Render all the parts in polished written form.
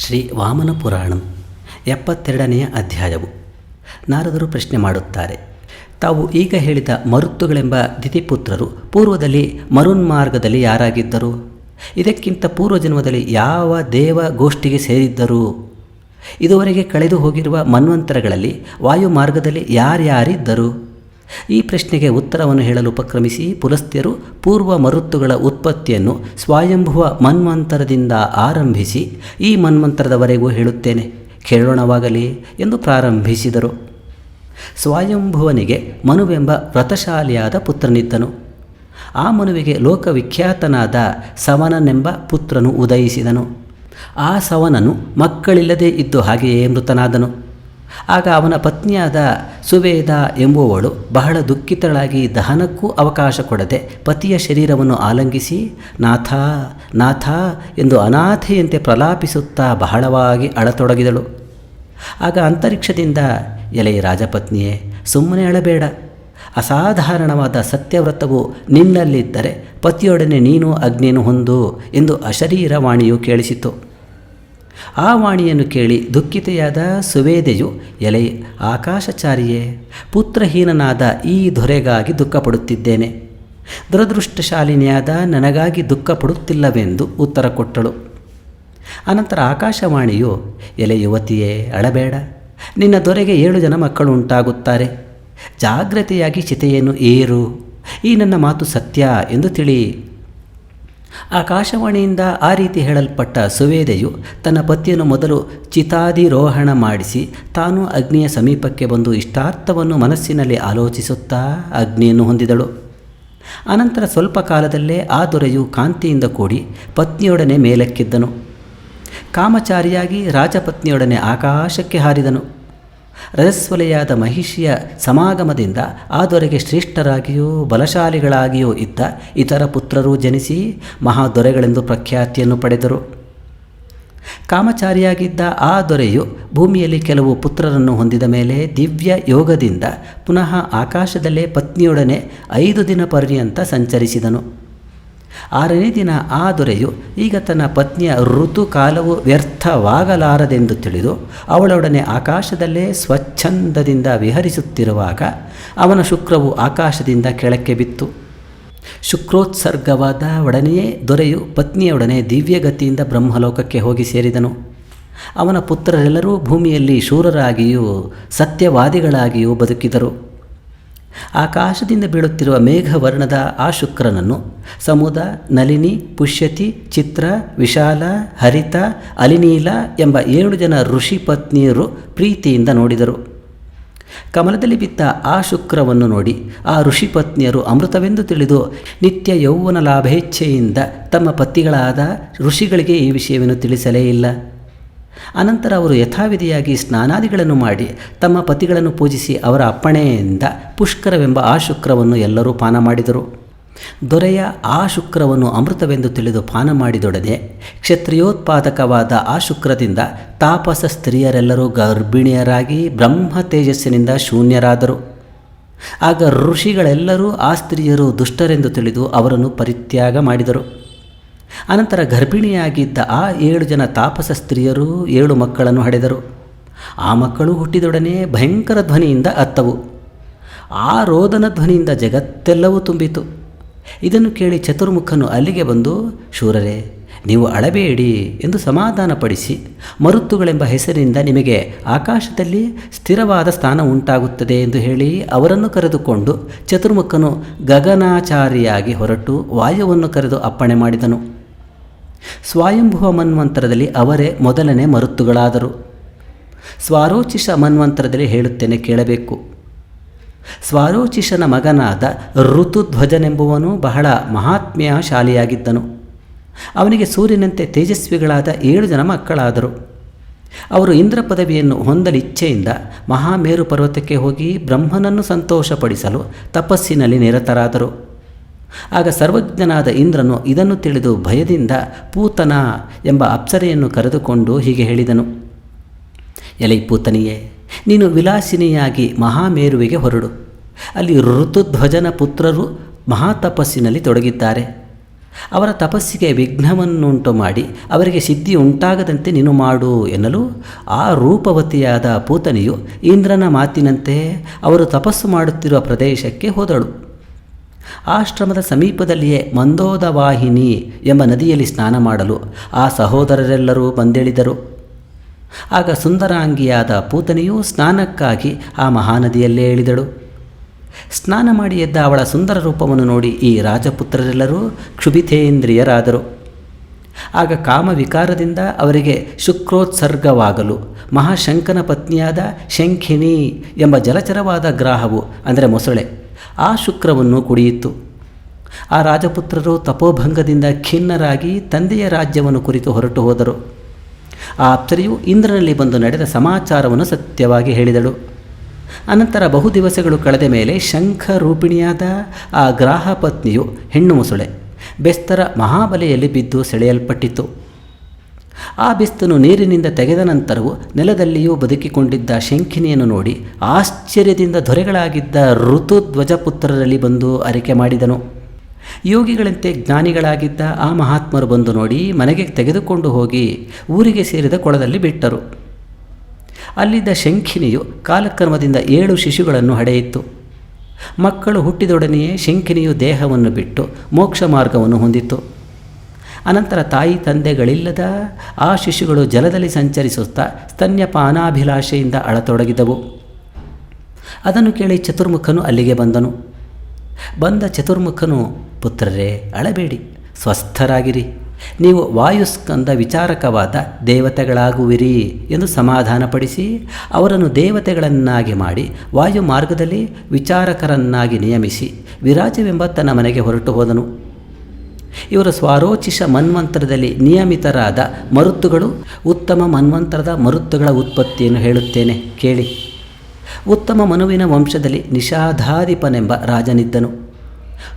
ಶ್ರೀ ವಾಮನ ಪುರಾಣಂ 72ನೆಯ ಅಧ್ಯಾಯವು. ನಾರದರು ಪ್ರಶ್ನೆ ಮಾಡುತ್ತಾರೆ. ತಾವು ಈಗ ಹೇಳಿದ ಮರುತ್ತುಗಳೆಂಬ ದಿತಿಪುತ್ರರು ಪೂರ್ವದಲ್ಲಿ ಮರುನ್ಮಾರ್ಗದಲ್ಲಿ ಯಾರಾಗಿದ್ದರು? ಇದಕ್ಕಿಂತ ಪೂರ್ವಜನ್ಮದಲ್ಲಿ ಯಾವ ದೇವ ಗೋಷ್ಠಿಗೆ ಸೇರಿದ್ದರು? ಇದುವರೆಗೆ ಕಳೆದು ಹೋಗಿರುವ ಮನ್ವಂತರಗಳಲ್ಲಿ ವಾಯುಮಾರ್ಗದಲ್ಲಿ ಯಾರ್ಯಾರಿದ್ದರು? ಈ ಪ್ರಶ್ನೆಗೆ ಉತ್ತರವನ್ನು ಹೇಳಲು ಉಪಕ್ರಮಿಸಿ ಪುಲಸ್ತ್ಯರು ಪೂರ್ವ ಮರುತ್ತುಗಳ ಉತ್ಪತ್ತಿಯನ್ನು ಸ್ವಯಂಭುವ ಮನ್ವಂತರದಿಂದ ಆರಂಭಿಸಿ ಈ ಮನ್ವಂತರದವರೆಗೂ ಹೇಳುತ್ತೇನೆ, ಕೇಳೋಣವಾಗಲಿ ಎಂದು ಪ್ರಾರಂಭಿಸಿದರು. ಸ್ವಯಂಭುವನಿಗೆ ಮನುವೆಂಬ ವ್ರತಶಾಲಿಯಾದ ಪುತ್ರನಿದ್ದನು. ಆ ಮನುವಿಗೆ ಲೋಕವಿಖ್ಯಾತನಾದ ಸವನನೆಂಬ ಪುತ್ರನು ಉದಯಿಸಿದನು. ಆ ಸವನನು ಮಕ್ಕಳಿಲ್ಲದೆ ಇದ್ದು ಹಾಗೆಯೇ ಮೃತನಾದನು. ಆಗ ಅವನ ಪತ್ನಿಯಾದ ಸುವೇದ ಎಂಬುವವಳು ಬಹಳ ದುಃಖಿತಳಾಗಿ ದಹನಕ್ಕೂ ಅವಕಾಶ ಕೊಡದೆ ಪತಿಯ ಶರೀರವನ್ನು ಆಲಂಗಿಸಿ ನಾಥ ನಾಥ ಎಂದು ಅನಾಥೆಯಂತೆ ಪ್ರಲಾಪಿಸುತ್ತಾ ಬಹಳವಾಗಿ ಅಳತೊಡಗಿದಳು. ಆಗ ಅಂತರಿಕ್ಷದಿಂದ, ಎಲೆ ರಾಜಪತ್ನಿಯೇ, ಸುಮ್ಮನೆ ಅಳಬೇಡ, ಅಸಾಧಾರಣವಾದ ಸತ್ಯವ್ರತವು ನಿನ್ನಲ್ಲಿದ್ದರೆ ಪತಿಯೊಡನೆ ನೀನು ಅಗ್ನಿಯನ್ನು ಹೊಂದು ಎಂದು ಅಶರೀರ ವಾಣಿಯು ಕೇಳಿಸಿತು. ಆ ವಾಣಿಯನ್ನು ಕೇಳಿ ದುಃಖಿತೆಯಾದ ಸುವೇದೆಯು, ಎಲೆ ಆಕಾಶಚಾರಿಯೇ, ಪುತ್ರಹೀನನಾದ ಈ ದೊರೆಗಾಗಿ ದುಃಖಪಡುತ್ತಿದ್ದೇನೆ, ದುರದೃಷ್ಟಶಾಲಿನಿಯಾದ ನನಗಾಗಿ ದುಃಖಪಡುತ್ತಿಲ್ಲವೆಂದು ಉತ್ತರ ಕೊಟ್ಟಳು. ಅನಂತರ ಆಕಾಶವಾಣಿಯು, ಎಲೆ ಯುವತಿಯೇ, ಅಳಬೇಡ, ನಿನ್ನ ದೊರೆಗೆ 7 ಜನ ಮಕ್ಕಳು ಉಂಟಾಗುತ್ತಾರೆ, ಜಾಗ್ರತೆಯಾಗಿ ಚಿತೆಯನ್ನು ಏರು, ಈ ನನ್ನ ಮಾತು ಸತ್ಯ ಎಂದು ತಿಳಿ. ಆಕಾಶವಾಣಿಯಿಂದ ಆ ರೀತಿ ಹೇಳಲ್ಪಟ್ಟ ಸುವೇದೆಯು ತನ್ನ ಪತಿಯನ್ನು ಮೊದಲು ಚಿತಾದಿರೋಹಣ ಮಾಡಿಸಿ ತಾನು ಅಗ್ನಿಯ ಸಮೀಪಕ್ಕೆ ಬಂದು ಇಷ್ಟಾರ್ಥವನ್ನು ಮನಸ್ಸಿನಲ್ಲಿ ಆಲೋಚಿಸುತ್ತಾ ಅಗ್ನಿಯನ್ನು ಹೊಂದಿದಳು. ಅನಂತರ ಸ್ವಲ್ಪ ಕಾಲದಲ್ಲೇ ಆ ದೊರೆಯು ಕಾಂತಿಯಿಂದ ಕೂಡಿ ಪತ್ನಿಯೊಡನೆ ಮೇಲಕ್ಕಿದ್ದನು. ಕಾಮಚಾರಿಯಾಗಿ ರಾಜಪತ್ನಿಯೊಡನೆ ಆಕಾಶಕ್ಕೆ ಹಾರಿದನು. ರಜಸ್ವಲೆಯಾದ ಮಹಿಷಿಯ ಸಮಾಗಮದಿಂದ ಆ ದೊರೆಗೆ ಶ್ರೇಷ್ಠರಾಗಿಯೂ ಬಲಶಾಲಿಗಳಾಗಿಯೂ ಇದ್ದ ಇತರ ಪುತ್ರರು ಜನಿಸಿ ಮಹಾದೊರೆಗಳೆಂದು ಪ್ರಖ್ಯಾತಿಯನ್ನು ಪಡೆದರು. ಕಾಮಚಾರಿಯಾಗಿದ್ದ ಆ ದೊರೆಯು ಭೂಮಿಯಲ್ಲಿ ಕೆಲವು ಪುತ್ರರನ್ನು ಹೊಂದಿದ ಮೇಲೆ ದಿವ್ಯ ಯೋಗದಿಂದ ಪುನಃ ಆಕಾಶದಲ್ಲೇ ಪತ್ನಿಯೊಡನೆ 5 ದಿನ ಪರ್ಯಂತ ಸಂಚರಿಸಿದನು. 6ನೇ ದಿನ ಆ ದೊರೆಯು ಈಗ ತನ್ನ ಪತ್ನಿಯ ಋತುಕಾಲವು ವ್ಯರ್ಥವಾಗಲಾರದೆಂದು ತಿಳಿದು ಅವಳೊಡನೆ ಆಕಾಶದಲ್ಲೇ ಸ್ವಚ್ಛಂದದಿಂದ ವಿಹರಿಸುತ್ತಿರುವಾಗ ಅವನ ಶುಕ್ರವು ಆಕಾಶದಿಂದ ಕೆಳಕ್ಕೆ ಬಿತ್ತು. ಶುಕ್ರೋತ್ಸರ್ಗವಾದ ಒಡನೆಯೇ ದೊರೆಯು ಪತ್ನಿಯೊಡನೆ ದಿವ್ಯಗತಿಯಿಂದ ಬ್ರಹ್ಮಲೋಕಕ್ಕೆ ಹೋಗಿ ಸೇರಿದನು. ಅವನ ಪುತ್ರರೆಲ್ಲರೂ ಭೂಮಿಯಲ್ಲಿ ಶೂರರಾಗಿಯೂ ಸತ್ಯವಾದಿಗಳಾಗಿಯೂ ಬದುಕಿದರು. ಆಕಾಶದಿಂದ ಬೀಳುತ್ತಿರುವ ಮೇಘವರ್ಣದ ಆ ಶುಕ್ರನನ್ನು ಸಮುದ, ನಲಿನಿ, ಪುಷ್ಯತಿ, ಚಿತ್ರ, ವಿಶಾಲ, ಹರಿತ, ಅಲಿನೀಲ ಎಂಬ 7 ಜನ ಋಷಿ ಪತ್ನಿಯರು ಪ್ರೀತಿಯಿಂದ ನೋಡಿದರು. ಕಮಲದಲ್ಲಿ ಬಿದ್ದ ಆ ಶುಕ್ರವನ್ನು ನೋಡಿ ಆ ಋಷಿ ಪತ್ನಿಯರು ಅಮೃತವೆಂದು ತಿಳಿದು ನಿತ್ಯ ಯೌವನ ಲಾಭೇಚ್ಛೆಯಿಂದ ತಮ್ಮ ಪತಿಗಳಾದ ಋಷಿಗಳಿಗೆ ಈ ವಿಷಯವನ್ನು ತಿಳಿಸಲೇ ಇಲ್ಲ. ಅನಂತರ ಅವರು ಯಥಾವಿಧಿಯಾಗಿ ಸ್ನಾನಾದಿಗಳನ್ನು ಮಾಡಿ ತಮ್ಮ ಪತಿಗಳನ್ನು ಪೂಜಿಸಿ ಅವರ ಅಪ್ಪಣೆಯಿಂದ ಪುಷ್ಕರವೆಂಬ ಆ ಶುಕ್ರವನ್ನು ಎಲ್ಲರೂ ಪಾನ ಮಾಡಿದರು. ದೊರೆಯ ಆ ಶುಕ್ರವನ್ನು ಅಮೃತವೆಂದು ತಿಳಿದು ಪಾನ ಮಾಡಿದೊಡನೆ ಕ್ಷತ್ರಿಯೋತ್ಪಾದಕವಾದ ಆ ಶುಕ್ರದಿಂದ ತಾಪಸ ಸ್ತ್ರೀಯರೆಲ್ಲರೂ ಗರ್ಭಿಣಿಯರಾಗಿ ಬ್ರಹ್ಮ ತೇಜಸ್ಸಿನಿಂದ ಶೂನ್ಯರಾದರು. ಆಗ ಋಷಿಗಳೆಲ್ಲರೂ ಆ ಸ್ತ್ರೀಯರು ದುಷ್ಟರೆಂದು ತಿಳಿದು ಅವರನ್ನು ಪರಿತ್ಯಾಗ ಮಾಡಿದರು. ಅನಂತರ ಗರ್ಭಿಣಿಯಾಗಿದ್ದ ಆ 7 ಜನ ತಾಪಸ ಸ್ತ್ರೀಯರು 7 ಮಕ್ಕಳನ್ನು ಹಡೆದರು. ಆ ಮಕ್ಕಳು ಹುಟ್ಟಿದೊಡನೆ ಭಯಂಕರ ಧ್ವನಿಯಿಂದ ಅತ್ತವು. ಆ ರೋದನ ಧ್ವನಿಯಿಂದ ಜಗತ್ತೆಲ್ಲವೂ ತುಂಬಿತು. ಇದನ್ನು ಕೇಳಿ ಚತುರ್ಮುಖನು ಅಲ್ಲಿಗೆ ಬಂದು, ಶೂರರೇ, ನೀವು ಅಳಬೇಡಿ ಎಂದು ಸಮಾಧಾನಪಡಿಸಿ, ಮರುತ್ತುಗಳೆಂಬ ಹೆಸರಿನಿಂದ ನಿಮಗೆ ಆಕಾಶದಲ್ಲಿ ಸ್ಥಿರವಾದ ಸ್ಥಾನ ಉಂಟಾಗುತ್ತದೆ ಎಂದು ಹೇಳಿ ಅವರನ್ನು ಕರೆದುಕೊಂಡು ಚತುರ್ಮುಖನು ಗಗನಾಚಾರಿಯಾಗಿ ಹೊರಟು ವಾಯುವನ್ನು ಕರೆದು ಅಪ್ಪಣೆ ಮಾಡಿದನು. ಸ್ವಯಂಭುವ ಮನ್ವಂತರದಲ್ಲಿ ಅವರೇ ಮೊದಲನೇ ಮರುತ್ತುಗಳಾದರು. ಸ್ವಾರೋಚಿಷ ಮನ್ವಂತರದಲ್ಲಿ ಹೇಳುತ್ತೇನೆ, ಕೇಳಬೇಕು. ಸ್ವಾರೋಚಿಷನ ಮಗನಾದ ಋತುಧ್ವಜನೆಂಬುವನು ಬಹಳ ಮಹಾತ್ಮ್ಯಶಾಲಿಯಾಗಿದ್ದನು. ಅವನಿಗೆ ಸೂರ್ಯನಂತೆ ತೇಜಸ್ವಿಗಳಾದ 7 ಜನ ಮಕ್ಕಳಾದರು. ಅವರು ಇಂದ್ರ ಪದವಿಯನ್ನು ಹೊಂದಲಿಚ್ಛೆಯಿಂದ ಮಹಾಮೇರು ಪರ್ವತಕ್ಕೆ ಹೋಗಿ ಬ್ರಹ್ಮನನ್ನು ಸಂತೋಷಪಡಿಸಲು ತಪಸ್ಸಿನಲ್ಲಿ ನಿರತರಾದರು. ಆಗ ಸರ್ವಜ್ಞನಾದ ಇಂದ್ರನು ಇದನ್ನು ತಿಳಿದು ಭಯದಿಂದ ಪೂತನ ಎಂಬ ಅಪ್ಸರೆಯನ್ನು ಕರೆದುಕೊಂಡು ಹೀಗೆ ಹೇಳಿದನು, ಎಲೈ ಪೂತನಿಯೇ, ನೀನು ವಿಲಾಸಿನಿಯಾಗಿ ಮಹಾಮೇರುವಿಗೆ ಹೊರಡು. ಅಲ್ಲಿ ಋತುಧ್ವಜನ ಪುತ್ರರು ಮಹಾತಪಸ್ಸಿನಲ್ಲಿ ತೊಡಗಿದ್ದಾರೆ. ಅವರ ತಪಸ್ಸಿಗೆ ವಿಘ್ನವನ್ನುಂಟು ಮಾಡಿ ಅವರಿಗೆ ಸಿದ್ಧಿ ಉಂಟಾಗದಂತೆ ನೀನು ಮಾಡು ಎನ್ನಲು ಆ ರೂಪವತಿಯಾದ ಪೂತನಿಯು ಇಂದ್ರನ ಮಾತಿನಂತೆ ಅವರು ತಪಸ್ಸು ಮಾಡುತ್ತಿರುವ ಪ್ರದೇಶಕ್ಕೆ ಹೋದಳು. ಆಶ್ರಮದ ಸಮೀಪದಲ್ಲಿಯೇ ಮಂದೋದವಾಹಿನಿ ಎಂಬ ನದಿಯಲ್ಲಿ ಸ್ನಾನ ಮಾಡಲು ಆ ಸಹೋದರರೆಲ್ಲರೂ ಬಂದಿಳಿದರು. ಆಗ ಸುಂದರಾಂಗಿಯಾದ ಪೂತನಿಯು ಸ್ನಾನಕ್ಕಾಗಿ ಆ ಮಹಾನದಿಯಲ್ಲೇ ಇಳಿದಳು. ಸ್ನಾನ ಮಾಡಿ ಎದ್ದ ಅವಳ ಸುಂದರ ರೂಪವನ್ನು ನೋಡಿ ಈ ರಾಜಪುತ್ರರೆಲ್ಲರೂ ಕ್ಷುಭಿತೇಂದ್ರಿಯರಾದರು. ಆಗ ಕಾಮವಿಕಾರದಿಂದ ಅವರಿಗೆ ಶುಕ್ರೋತ್ಸರ್ಗವಾಗಲು ಮಹಾಶಂಕನ ಪತ್ನಿಯಾದ ಶಂಖಿನಿ ಎಂಬ ಜಲಚರವಾದ ಗ್ರಾಹವು ಅಂದರೆ ಮೊಸಳೆ ಆ ಶುಕ್ರವನ್ನು ಕುಡಿಯಿತು. ಆ ರಾಜಪುತ್ರರು ತಪೋಭಂಗದಿಂದ ಖಿನ್ನರಾಗಿ ತಂದೆಯ ರಾಜ್ಯವನ್ನು ಕುರಿತು ಹೊರಟು ಹೋದರು. ಆ ಅಪ್ಸರೆಯು ಇಂದ್ರನಲ್ಲಿ ಬಂದು ನಡೆದ ಸಮಾಚಾರವನ್ನು ಸತ್ಯವಾಗಿ ಹೇಳಿದಳು. ಅನಂತರ ಬಹು ದಿವಸಗಳು ಕಳೆದ ಮೇಲೆ ಶಂಖರೂಪಿಣಿಯಾದ ಆ ಗ್ರಾಹ ಪತ್ನಿಯು ಹೆಣ್ಣು ಮೊಸಳೆ ಬೆಸ್ತರ ಮಹಾಬಲೆಯಲ್ಲಿ ಬಿದ್ದು ಸೆಳೆಯಲ್ಪಟ್ಟಿತು. ಆ ಬೆಸ್ತನು ನೀರಿನಿಂದ ತೆಗೆದ ನಂತರವೂ ನೆಲದಲ್ಲಿಯೂ ಬದುಕಿಕೊಂಡಿದ್ದ ಶಂಖಿನಿಯನ್ನು ನೋಡಿ ಆಶ್ಚರ್ಯದಿಂದ ದೊರೆಗಳಾಗಿದ್ದ ಋತುಧ್ವಜಪುತ್ರರಲ್ಲಿ ಬಂದು ಅರಿಕೆ ಮಾಡಿದನು. ಯೋಗಿಗಳಂತೆ ಜ್ಞಾನಿಗಳಾಗಿದ್ದ ಆ ಮಹಾತ್ಮರು ಬಂದು ನೋಡಿ ಮನೆಗೆ ತೆಗೆದುಕೊಂಡು ಹೋಗಿ ಊರಿಗೆ ಸೇರಿದ ಕೊಳದಲ್ಲಿ ಬಿಟ್ಟರು. ಅಲ್ಲಿದ್ದ ಶಂಖಿನಿಯು ಕಾಲಕ್ರಮದಿಂದ 7 ಶಿಶುಗಳನ್ನು ಹಡೆಯಿತು. ಮಕ್ಕಳು ಹುಟ್ಟಿದೊಡನೆಯೇ ಶಂಖಿನಿಯು ದೇಹವನ್ನು ಬಿಟ್ಟು ಮೋಕ್ಷ ಮಾರ್ಗವನ್ನು ಹೊಂದಿತು. ಅನಂತರ ತಾಯಿ ತಂದೆಗಳಿಲ್ಲದ ಆ ಶಿಶುಗಳು ಜಲದಲ್ಲಿ ಸಂಚರಿಸುತ್ತಾ ಸ್ತನ್ಯಪಾನಾಭಿಲಾಷೆಯಿಂದ ಅಳತೊಡಗಿದವು. ಅದನ್ನು ಕೇಳಿ ಚತುರ್ಮುಖನು ಅಲ್ಲಿಗೆ ಬಂದನು. ಬಂದ ಚತುರ್ಮುಖನು, ಪುತ್ರರೇ, ಅಳಬೇಡಿ, ಸ್ವಸ್ಥರಾಗಿರಿ, ನೀವು ವಾಯುಸ್ಕಂದ ವಿಚಾರಕವಾದ ದೇವತೆಗಳಾಗುವಿರಿ ಎಂದು ಸಮಾಧಾನಪಡಿಸಿ ಅವರನ್ನು ದೇವತೆಗಳನ್ನಾಗಿ ಮಾಡಿ ವಾಯು ಮಾರ್ಗದಲ್ಲಿ ವಿಚಾರಕರನ್ನಾಗಿ ನಿಯಮಿಸಿ ವಿರಾಜವೆಂಬ ತನ್ನ ಮನೆಗೆ ಹೊರಟು ಹೋದನು. ಇವರು ಸ್ವಾರೋಚಿಷ ಮನ್ವಂತರದಲ್ಲಿ ನಿಯಮಿತರಾದ ಮರುತ್ತುಗಳು. ಉತ್ತಮ ಮನ್ವಂತರದ ಮರುತ್ತುಗಳ ಉತ್ಪತ್ತಿಯನ್ನು ಹೇಳುತ್ತೇನೆ ಕೇಳಿ. ಉತ್ತಮ ಮನುವಿನ ವಂಶದಲ್ಲಿ ನಿಷಾಧಾಧಿಪನೆಂಬ ರಾಜನಿದ್ದನು.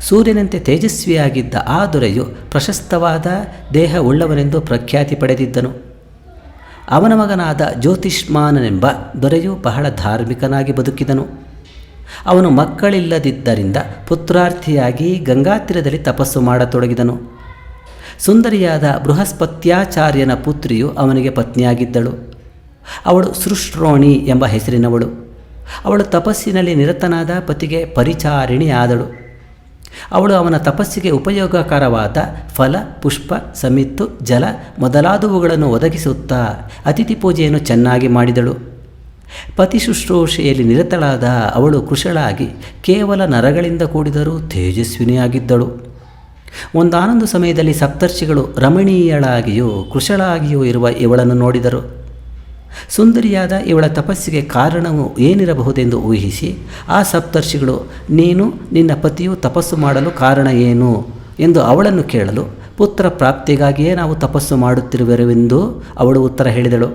ಸೂರ್ಯನಂತೆ ತೇಜಸ್ವಿಯಾಗಿದ್ದ ಆ ದೊರೆಯು ಪ್ರಶಸ್ತವಾದ ದೇಹ ಉಳ್ಳವನೆಂದು ಪ್ರಖ್ಯಾತಿ ಪಡೆದಿದ್ದನು. ಅವನ ಮಗನಾದ ಜ್ಯೋತಿಷ್ಮಾನನೆಂಬ ದೊರೆಯು ಬಹಳ ಧಾರ್ಮಿಕನಾಗಿ ಬದುಕಿದನು. ಅವನು ಮಕ್ಕಳಿಲ್ಲದಿದ್ದರಿಂದ ಪುತ್ರಾರ್ಥಿಯಾಗಿ ಗಂಗಾತೀರದಲ್ಲಿ ತಪಸ್ಸು ಮಾಡತೊಡಗಿದನು. ಸುಂದರಿಯಾದ ಬೃಹಸ್ಪತ್ಯಾಚಾರ್ಯನ ಪುತ್ರಿಯು ಅವನಿಗೆ ಪತ್ನಿಯಾಗಿದ್ದಳು. ಅವಳು ಸೃಷ್ಟ್ರೋಣಿ ಎಂಬ ಹೆಸರಿನವಳು. ಅವಳು ತಪಸ್ಸಿನಲ್ಲಿ ನಿರತನಾದ ಪತಿಗೆ ಪರಿಚಾರಿಣಿಯಾದಳು. ಅವಳು ಅವನ ತಪಸ್ಸಿಗೆ ಉಪಯೋಗಕರವಾದ ಫಲ, ಪುಷ್ಪ, ಸಮಿತ್ತು, ಜಲ ಮೊದಲಾದವುಗಳನ್ನು ಒದಗಿಸುತ್ತಾ ಅತಿಥಿ ಪೂಜೆಯನ್ನು ಚೆನ್ನಾಗಿ ಮಾಡಿದಳು. ಪತಿ ಶುಶ್ರೂಷೆಯಲ್ಲಿ ನಿರತಳಾದ ಅವಳು ಕುಶಳಾಗಿ ಕೇವಲ ನರಗಳಿಂದ ಕೂಡಿದರೂ ತೇಜಸ್ವಿನಿಯಾಗಿದ್ದಳು. ಒಂದಾನೊಂದು ಸಮಯದಲ್ಲಿ ಸಪ್ತರ್ಷಿಗಳು ರಮಣೀಯಳಾಗಿಯೂ ಕುಶಳಾಗಿಯೂ ಇರುವ ಇವಳನ್ನು ನೋಡಿದರು. ಸುಂದರಿಯಾದ ಇವಳ ತಪಸ್ಸಿಗೆ ಕಾರಣವು ಏನಿರಬಹುದೆಂದು ಊಹಿಸಿ ಆ ಸಪ್ತರ್ಷಿಗಳು, ನೀನು ನಿನ್ನ ಪತಿಯು ತಪಸ್ಸು ಮಾಡಲು ಕಾರಣ ಏನು ಎಂದು ಅವಳನ್ನು ಕೇಳಲು, ಪುತ್ರ ಪ್ರಾಪ್ತಿಗಾಗಿಯೇ ನಾವು ತಪಸ್ಸು ಮಾಡುತ್ತಿರುವೆವೆಂದು ಅವಳು ಉತ್ತರ ಹೇಳಿದಳು.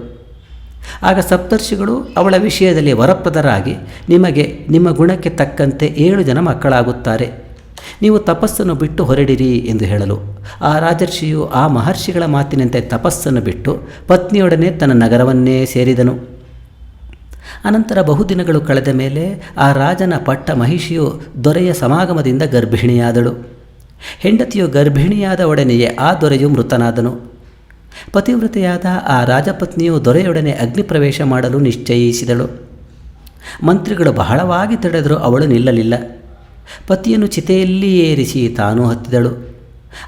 ಆಗ ಸಪ್ತರ್ಷಿಗಳು ಅವಳ ವಿಷಯದಲ್ಲಿ ವರಪ್ರದರಾಗಿ, ನಿಮಗೆ ನಿಮ್ಮ ಗುಣಕ್ಕೆ ತಕ್ಕಂತೆ 7 ಜನ ಮಕ್ಕಳಾಗುತ್ತಾರೆ, ನೀವು ತಪಸ್ಸನ್ನು ಬಿಟ್ಟು ಹೊರಡಿರಿ ಎಂದು ಹೇಳಲು, ಆ ರಾಜರ್ಷಿಯು ಆ ಮಹರ್ಷಿಗಳ ಮಾತಿನಂತೆ ತಪಸ್ಸನ್ನು ಬಿಟ್ಟು ಪತ್ನಿಯೊಡನೆ ತನ್ನ ನಗರವನ್ನೇ ಸೇರಿದನು. ಅನಂತರ ಬಹುದಿನಗಳು ಕಳೆದ ಮೇಲೆ ಆ ರಾಜನ ಪಟ್ಟ ಮಹಿಷಿಯು ದೊರೆಯ ಸಮಾಗಮದಿಂದ ಗರ್ಭಿಣಿಯಾದಳು. ಹೆಂಡತಿಯು ಗರ್ಭಿಣಿಯಾದ ಒಡನೆಯೇ ಆ ದೊರೆಯು ಮೃತನಾದನು. ಪತಿವ್ರತೆಯಾದ ಆ ರಾಜಪತ್ನಿಯು ದೊರೆಯೊಡನೆ ಅಗ್ನಿಪ್ರವೇಶ ಮಾಡಲು ನಿಶ್ಚಯಿಸಿದಳು. ಮಂತ್ರಿಗಳು ಬಹಳವಾಗಿ ತಡೆದರೂ ಅವಳು ನಿಲ್ಲಲಿಲ್ಲ. ಪತಿಯನ್ನು ಚಿತೆಯಲ್ಲಿ ಏರಿಸಿ ತಾನೂ ಹತ್ತಿದಳು.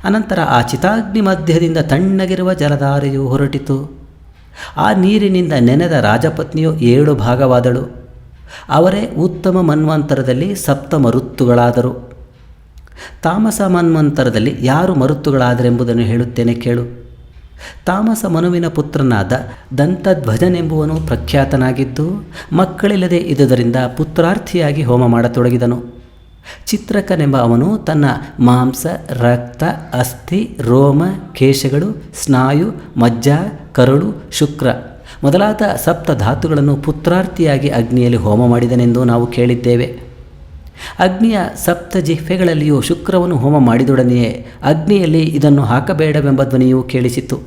ಅನಂತರ ಆ ಚಿತಾಗ್ನಿ ಮಧ್ಯದಿಂದ ತಣ್ಣಗಿರುವ ಜಲಧಾರೆಯು ಹೊರಟಿತು. ಆ ನೀರಿನಿಂದ ನೆನೆದ ರಾಜಪತ್ನಿಯು 7 ಭಾಗವಾದಳು. ಅವರೇ ಉತ್ತಮ ಮನ್ವಂತರದಲ್ಲಿ 7 ಮರುತ್ತುಗಳಾದರು. ತಾಮಸ ಮನ್ವಂತರದಲ್ಲಿ ಯಾರು ಮರುತ್ತುಗಳಾದರೆಂಬುದನ್ನು ಹೇಳುತ್ತೇನೆ ಕೇಳು. ತಾಮಸ ಮನುವಿನ ಪುತ್ರನಾದ ದಂತಧ್ವಜನೆಂಬುವನು ಪ್ರಖ್ಯಾತನಾಗಿದ್ದು ಮಕ್ಕಳಿಲ್ಲದೆ ಇದ್ದುದರಿಂದ ಪುತ್ರಾರ್ಥಿಯಾಗಿ ಹೋಮ ಮಾಡತೊಡಗಿದನು. ಚಿತ್ರಕನೆಂಬ ಅವನು ತನ್ನ ಮಾಂಸ, ರಕ್ತ, ಅಸ್ಥಿ, ರೋಮ, ಕೇಶಗಳು, ಸ್ನಾಯು, ಮಜ್ಜ, ಕರುಳು, ಶುಕ್ರ ಮೊದಲಾದ 7 ಧಾತುಗಳನ್ನು ಪುತ್ರಾರ್ಥಿಯಾಗಿ ಅಗ್ನಿಯಲ್ಲಿ ಹೋಮ ಮಾಡಿದನೆಂದು ನಾವು ಕೇಳಿದ್ದೇವೆ. ಅಗ್ನಿಯ 7 ಜಿಹ್ವೆಗಳಲ್ಲಿಯೂ ಶುಕ್ರವನ್ನು ಹೋಮ ಮಾಡಿದೊಡನೆಯೇ ಅಗ್ನಿಯಲ್ಲಿ ಇದನ್ನು ಹಾಕಬೇಡವೆಂಬ ಧ್ವನಿಯು ಕೇಳಿಸಿತು.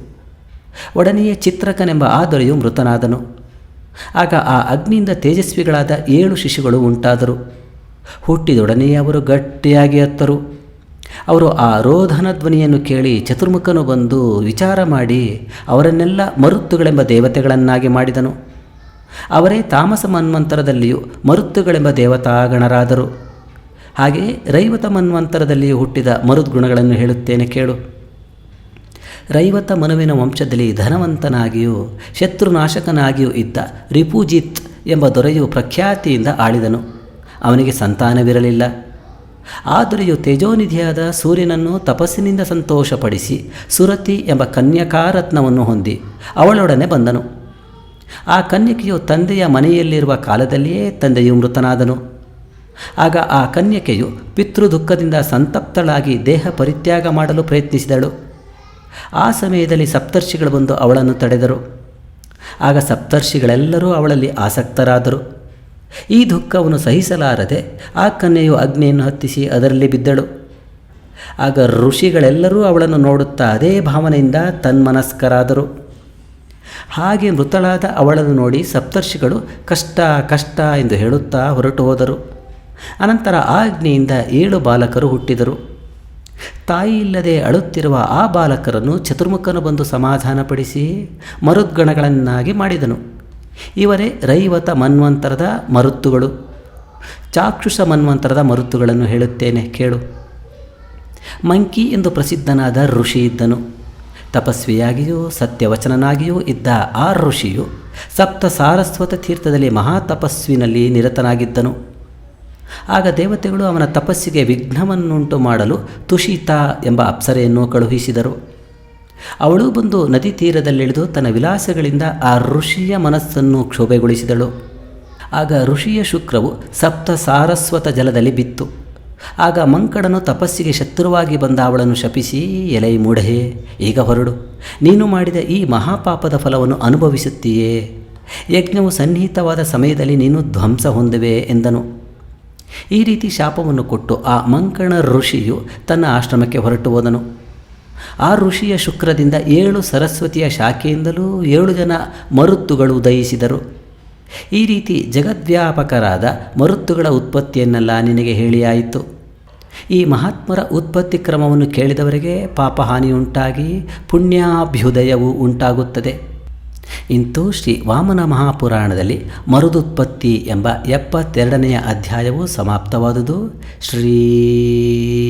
ಒಡನೆಯೇ ಚಿತ್ರಕನೆಂಬ ಆ ದೊರೆಯು ಮೃತನಾದನು. ಆಗ ಆ ಅಗ್ನಿಯಿಂದ ತೇಜಸ್ವಿಗಳಾದ 7 ಶಿಶುಗಳು ಉಂಟಾದರು. ಹುಟ್ಟಿದೊಡನೆಯೇ ಅವರು ಗಟ್ಟಿಯಾಗಿ ಅತ್ತರು. ಅವರು ಆ ರೋಧನ ಧ್ವನಿಯನ್ನು ಕೇಳಿ ಚತುರ್ಮುಖನು ಬಂದು ವಿಚಾರ ಮಾಡಿ ಅವರನ್ನೆಲ್ಲ ಮರುತ್ತುಗಳೆಂಬ ದೇವತೆಗಳನ್ನಾಗಿ ಮಾಡಿದನು. ಅವರೇ ತಾಮಸ ಮನ್ವಂತರದಲ್ಲಿಯೂ ಮರುತ್ತುಗಳೆಂಬ ದೇವತಾಗಣರಾದರು. ಹಾಗೆಯೇ ರೈವತ ಮನ್ವಂತರದಲ್ಲಿಯೂ ಹುಟ್ಟಿದ ಮರುದ್ಗುಣಗಳನ್ನು ಹೇಳುತ್ತೇನೆ ಕೇಳು. ರೈವತ ಮನುವಿನ ವಂಶದಲ್ಲಿ ಧನವಂತನಾಗಿಯೂ ಶತ್ರುನಾಶಕನಾಗಿಯೂ ಇದ್ದ ರಿಪುಜಿತ್ ಎಂಬ ದೊರೆಯು ಪ್ರಖ್ಯಾತಿಯಿಂದ ಆಳಿದನು. ಅವನಿಗೆ ಸಂತಾನವಿರಲಿಲ್ಲ. ಆ ದೊರೆಯು ತೇಜೋನಿಧಿಯಾದ ಸೂರ್ಯನನ್ನು ತಪಸ್ಸಿನಿಂದ ಸಂತೋಷಪಡಿಸಿ ಸುರತಿ ಎಂಬ ಕನ್ಯಕಾರತ್ನವನ್ನು ಹೊಂದಿ ಅವಳೊಡನೆ ಬಂದನು. ಆ ಕನ್ಯಕೆಯು ತಂದೆಯ ಮನೆಯಲ್ಲಿರುವ ಕಾಲದಲ್ಲಿಯೇ ತಂದೆಯು ಮೃತನಾದನು. ಆಗ ಆ ಕನ್ಯಕೆಯು ಪಿತೃದುಃಖದಿಂದ ಸಂತಪ್ತಳಾಗಿ ದೇಹ ಪರಿತ್ಯಾಗ ಮಾಡಲು ಪ್ರಯತ್ನಿಸಿದಳು. ಆ ಸಮಯದಲ್ಲಿ ಸಪ್ತರ್ಷಿಗಳು ಬಂದು ಅವಳನ್ನು ತಡೆದರು. ಆಗ ಸಪ್ತರ್ಷಿಗಳೆಲ್ಲರೂ ಅವಳಲ್ಲಿ ಆಸಕ್ತರಾದರು. ಈ ದುಃಖವನ್ನು ಸಹಿಸಲಾರದೆ ಆ ಕನ್ಯೆಯು ಅಗ್ನಿಯನ್ನು ಹತ್ತಿಸಿ ಅದರಲ್ಲಿ ಬಿದ್ದಳು. ಆಗ ಋಷಿಗಳೆಲ್ಲರೂ ಅವಳನ್ನು ನೋಡುತ್ತಾ ಅದೇ ಭಾವನೆಯಿಂದ ತನ್ಮನಸ್ಕರಾದರು. ಹಾಗೆ ಮೃತಳಾದ ಅವಳನ್ನು ನೋಡಿ ಸಪ್ತರ್ಷಿಗಳು ಕಷ್ಟ ಕಷ್ಟ ಎಂದು ಹೇಳುತ್ತಾ ಹೊರಟು ಹೋದರು. ಅನಂತರ ಆ ಅಗ್ನಿಯಿಂದ 7 ಬಾಲಕರು ಹುಟ್ಟಿದರು. ತಾಯಿ ಇಲ್ಲದೆ ಅಳುತ್ತಿರುವ ಆ ಬಾಲಕರನ್ನು ಚತುರ್ಮುಖನು ಬಂದು ಸಮಾಧಾನಪಡಿಸಿ ಮರುದ್ಗಣಗಳನ್ನಾಗಿ ಮಾಡಿದನು. ಇವರೇ ರೈವತ ಮನ್ವಂತರದ ಮರುತ್ತುಗಳು. ಚಾಕ್ಷುಷ ಮನ್ವಂತರದ ಮರುತ್ತುಗಳನ್ನು ಹೇಳುತ್ತೇನೆ ಕೇಳು. ಮಂಕಿ ಎಂದು ಪ್ರಸಿದ್ಧನಾದ ಋಷಿ ಇದ್ದನು. ತಪಸ್ವಿಯಾಗಿಯೂ ಸತ್ಯವಚನನಾಗಿಯೂ ಇದ್ದ ಆ ಋಷಿಯು ಸಪ್ತ ಸಾರಸ್ವತ ತೀರ್ಥದಲ್ಲಿ ಮಹಾತಪಸ್ವಿನಲ್ಲಿ ನಿರತನಾಗಿದ್ದನು. ಆಗ ದೇವತೆಗಳು ಅವನ ತಪಸ್ಸಿಗೆ ವಿಘ್ನವನ್ನುಂಟು ಮಾಡಲು ತುಷಿತಾ ಎಂಬ ಅಪ್ಸರೆಯನ್ನು ಕಳುಹಿಸಿದರು. ಅವಳು ಬಂದು ನದಿ ತೀರದಲ್ಲಿಳಿದು ತನ್ನ ವಿಲಾಸಗಳಿಂದ ಆ ಋಷಿಯ ಮನಸ್ಸನ್ನು ಕ್ಷೋಭೆಗೊಳಿಸಿದಳು. ಆಗ ಋಷಿಯ ಶುಕ್ರವು ಸಪ್ತ ಸಾರಸ್ವತ ಜಲದಲ್ಲಿ ಬಿತ್ತು. ಆಗ ಮಂಕಡನು ತಪಸ್ಸಿಗೆ ಶತ್ರುವಾಗಿ ಬಂದ ಅವಳನ್ನು ಶಪಿಸಿ, ಎಲೈ ಮೂಢೆ, ಈಗ ಹೊರಡು, ನೀನು ಮಾಡಿದ ಈ ಮಹಾಪಾಪದ ಫಲವನ್ನು ಅನುಭವಿಸುತ್ತೀಯೇ. ಯಜ್ಞವು ಸನ್ನಿಹಿತವಾದ ಸಮಯದಲ್ಲಿ ನೀನು ಧ್ವಂಸ ಹೊಂದುವೆ ಎಂದನು. ಈ ರೀತಿ ಶಾಪವನ್ನು ಕೊಟ್ಟು ಆ ಮಂಕಣ ಋಷಿಯು ತನ್ನ ಆಶ್ರಮಕ್ಕೆ ಹೊರಟು ಹೋದನು. ಆ ಋಷಿಯ ಶುಕ್ರದಿಂದ 7 ಸರಸ್ವತಿಯ ಶಾಖೆಯಿಂದಲೂ 7 ಜನ ಮರುತ್ತುಗಳು ಉದಯಿಸಿದರು. ಈ ರೀತಿ ಜಗದ್ವ್ಯಾಪಕರಾದ ಮರುತ್ತುಗಳ ಉತ್ಪತ್ತಿಯನ್ನೆಲ್ಲ ನಿನಗೆ ಹೇಳಿಯಾಯಿತು. ಈ ಮಹಾತ್ಮರ ಉತ್ಪತ್ತಿ ಕ್ರಮವನ್ನು ಕೇಳಿದವರಿಗೆ ಪಾಪಹಾನಿಯುಂಟಾಗಿ ಪುಣ್ಯಾಭ್ಯುದಯವು ಉಂಟಾಗುತ್ತದೆ. ಇಂತೂ ಶ್ರೀ ವಾಮನ ಮಹಾಪುರಾಣದಲ್ಲಿ ಮರುದುತ್ಪತ್ತಿ ಎಂಬ 72ನೆಯ ಅಧ್ಯಾಯವು ಸಮಾಪ್ತವಾದುದು. ಶ್ರೀರಸ್ತು.